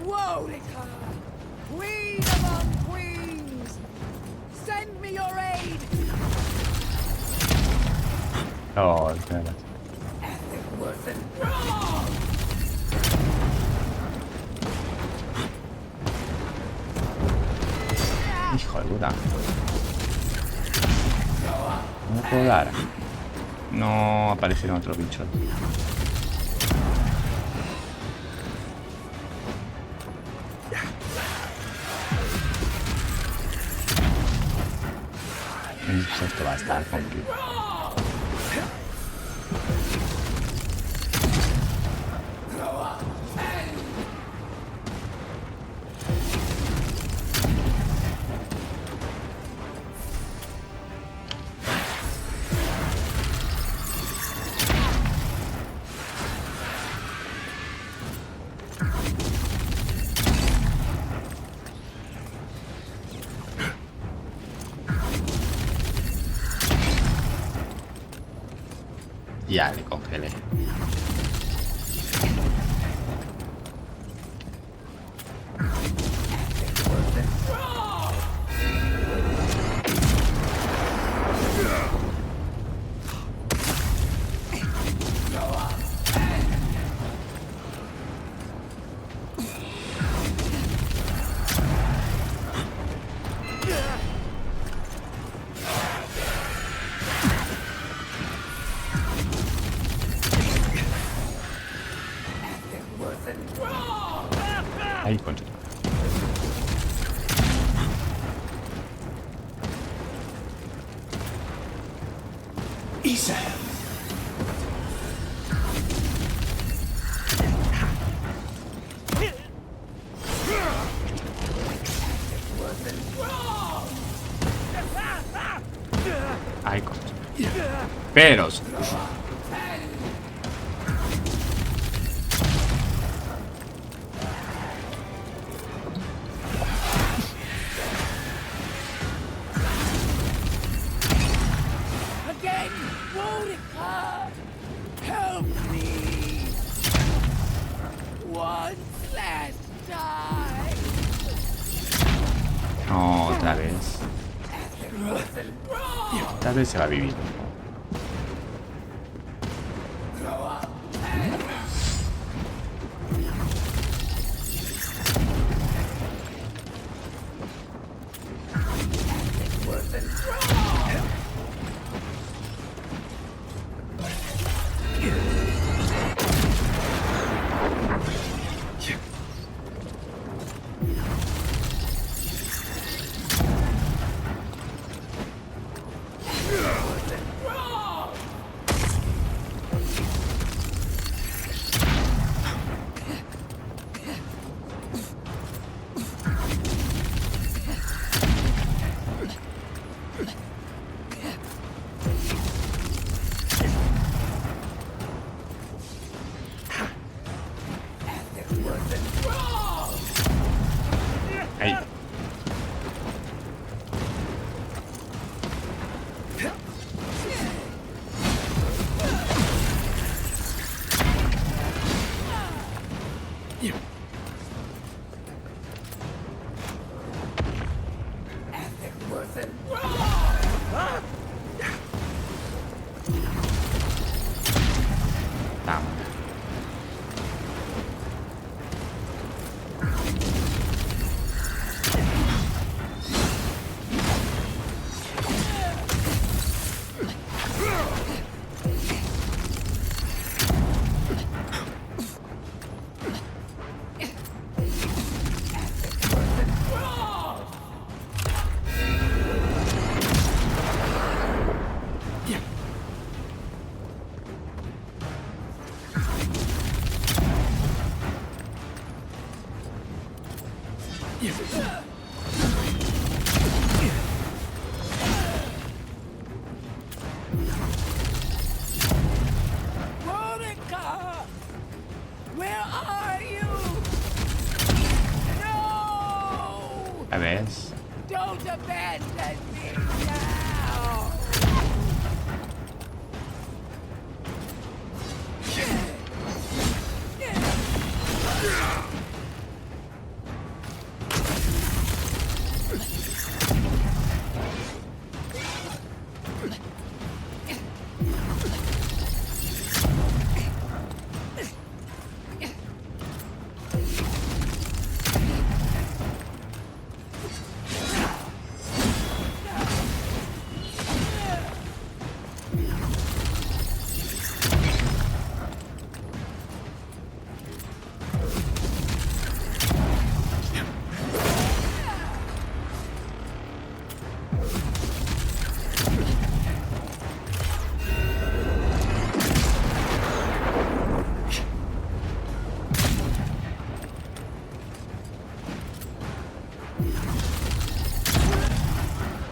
Wodaka, queen among queens, send me your aid. Oh, claro. Hijo de puta. No me puedo dar. No aparecieron otros bichos. Esto va a estar complicado. Ya le congelé. Ahí, concha. Ahí, concha. Pero... No, otra vez. Tal vez se va a vivir. Ahí. Vamos. A ver. Don't abandon me now!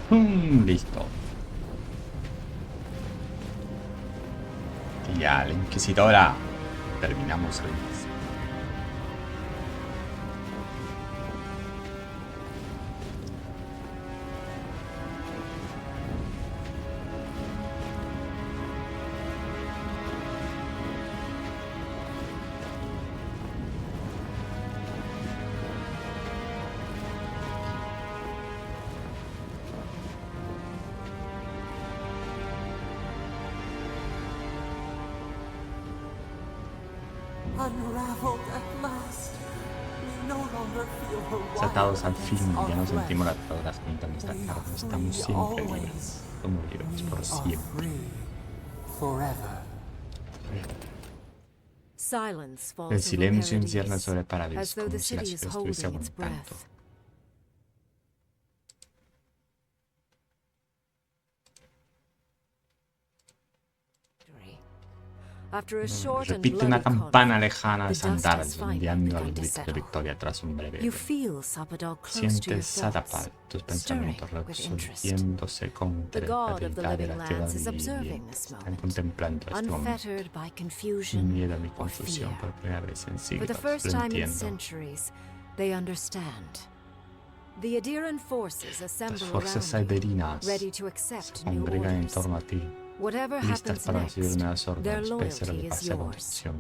Listo. Tía, la inquisidora. Terminamos el mes. Unraveled at last. We no longer feel her Atados al wild fin, against our ya no flesh. sentimos las ataduras que de nuestra We carne. are Estamos free siempre libres. always. Somos libres por We are siempre. free forever. Silence falls El over silencio encierra Paradise, sobre Paradis as though como the si la city is ciudad holding estuviese its aguantando. breath. After a short and Repite una bloody campana conflict, lejana the de dust has Sandal, finally enviando al begun to grito de settle. victoria tras un breve You evento. feel Sapadal close to your Sientes Satapal, thoughts, tus stirring pensamientos with interest. resolviéndose con The god of the tranquilidad de living la tierra lands is observing viviente. this Están moment, contemplando este momento. unfettered by Sin confusion miedo ni or confusión fear. por primera vez en For the siglos. first Lo time in entiendo. centuries, they understand. The Adiran forces Las assemble fuerzas around you, saiberinas ready to se accept new congregan en orders. torno a ti, Whatever listas happens para recibir next, nuevas their órdenes, pese a lo loyalty que is pase a yours. continuación.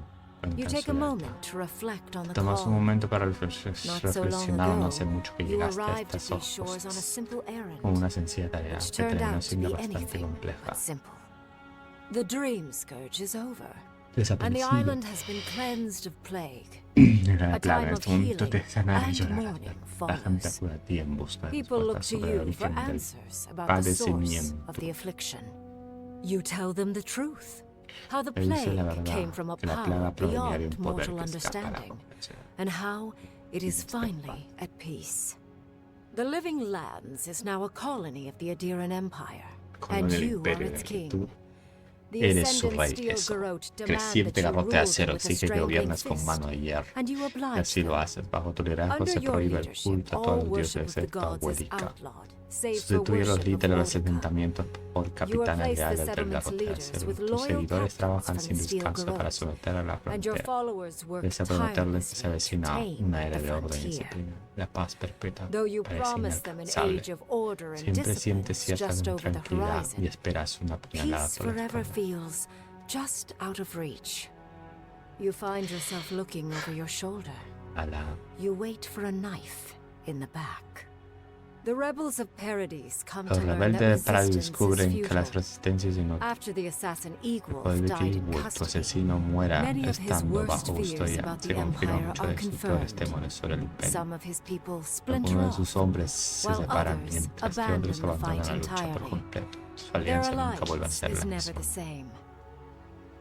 You Cuentan take su a lealtad. moment to reflect on the Tomas un call. momento para Not so long reflexionar, no ago, hace mucho que you llegaste a arrived at estas these shores on a cosas simple errand, con una sencilla tarea which que turned terminó out to siendo be bastante anything compleja. but simple. The dream scourge is over, and the Desaparecido. island has been cleansed of plague. Era la A plaga, time en of este momento te healing sanar y and llorar. mourning La gente follows. acude a ti en busca de People look respuestas to sobre el you for origen del answers about the source padecimiento. of the affliction. You tell them the truth, how the Le dice la plague verdad, came from a que la power plaga provenía de un beyond poder mortal que escapa a la understanding, comprensión. and how it is finally at peace. The Living Lands is now a colony of the Adiran Empire, and Colonia del you are imperio its del que king. tú The eres su ascendant rey, Steel eso. Garrote demand Creciente that you garrote de rule acero them with a exige que strangling gobiernes con fist, mano de hierro. and you Y oblige así lo them. haces. Bajo tu liderazgo Under se your prohíbe el leadership, culto a all todos los worship dioses of the excepto a gods is Huérica. outlawed, save for Sustituye los worship of líderes de los Mordecai. asentamientos por You capitanes replace the leales del settlement's garrote de leaders acero. with Tus loyal seguidores trabajan captains sin from the Steel descanso para Garrote, someter a la and your frontera. followers work Desea prometerles que se tirelessly to avecina tame una era the de orden y frontier. disciplina. La paz perpetua Though you parece promise them an inalcanzable. age of order and Siempre discipline sientes cierta just over the tranquilidad y horizon, esperas una puñalada peace por la forever espalda. feels just out of reach. You find yourself looking over your shoulder. A la You wait for a knife in the back. The rebels of Paradise come Los to learn rebeldes that de Paradis resistance is descubren que la futile. resistencia es inútil. After the assassin Eagwolf Puede died que in tu custody, asesino muera many of his estando worst bajo fears custodia. about Se the confirma Empire mucho are de sus peores confirmed. temores sobre el imperio. Some of his people splinter Algunos de off, sus hombres se while separan, others mientras que abandon otros the abandonan fight la lucha por entirely. completo. Su Their alianza nunca vuelve a alliance ser is la never misma. the same.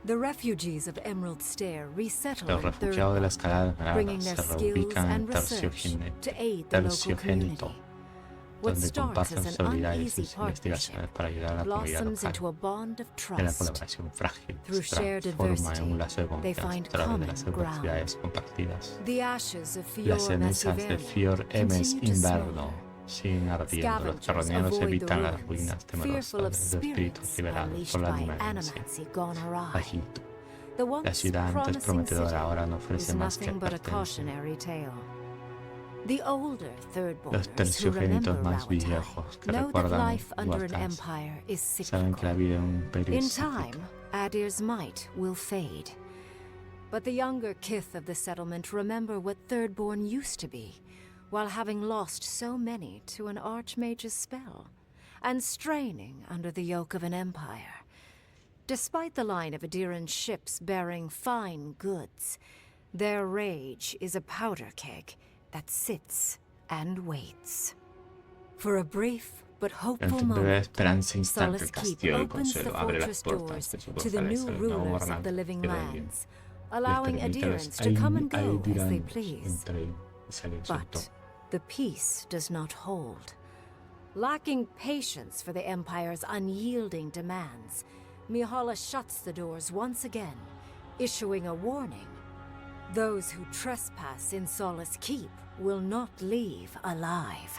The refugees of Emerald Stair resettle Los in refugiados de la escalada bringing esmeralda their se skills reubican en and research to aid the local community. Terciogénito, What donde starts comparten as sus an habilidades y uneasy sus investigaciones partnership para ayudar a la comunidad blossoms into a local. bond of En la trust. colaboración frágil Through se shared transforma en adversity, un lazo de they confianza find a través de las common adversidades compartidas. The ashes of Las Fior cenizas de Fior Emes continue to Inverno smolder. siguen ardiendo. Los Scavengers carroñeros avoid the evitan las ruins, ruinas fearful temerosas of de los espíritus spirits liberados unleashed por la by demencia. animancy gone awry. Egipto. The La once ciudad antes promising prometedora city ahora no ofrece is más que nothing but a advertencia. cautionary tale. The older Los thirdborners who terciogénitos remember más Rauatai viejos que know that recuerdan life under an Huacas empire is saben que cyclical. la vida en un imperio In es cíclica. time, Adir's might will fade. But the younger kith of the settlement remember what Thirdborn used to be, while having lost so many to an archmage's spell, and straining under the yoke of an empire. Despite the line of Adiran ships bearing fine goods, their rage is a powder keg that sits and waits. For a brief but hopeful Durante una breve moment, esperanza instante, el Solace Keep castillo del opens the consuelo abre las fortress puertas doors de su to the new fortaleza. El nuevo rulers of gobernante the Living de Radiant Lands, allowing les permite a los adherents to come and go as they Aediranos please. entrar y salir sin But the peace does not hold. Lacking patience for the Empire's unyielding demands, Mihala shuts the doors once again, issuing a warning. Those who trespass in Solace Keep will not leave alive.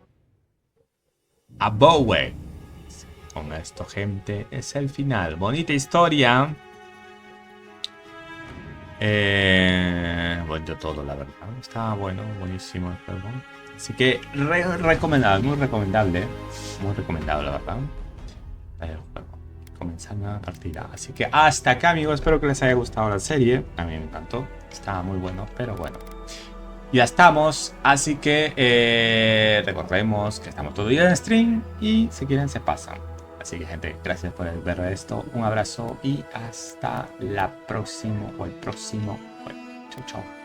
Avowed. Con esto, gente, es el final. Bonita historia. Bueno, todo, la verdad. Está bueno, buenísimo el juego. Así que recomendable, muy recomendable. Muy recomendable, la verdad. El juego. comenzar una nueva partida. Así que hasta acá, amigos, espero que les haya gustado la serie. A mí me encantó, estaba muy bueno, pero bueno. Ya estamos, así que recordemos que estamos todo el día en stream y si quieren se pasan. Así que gente, gracias por ver esto, un abrazo y hasta la próxima o el próximo. Chau, chau.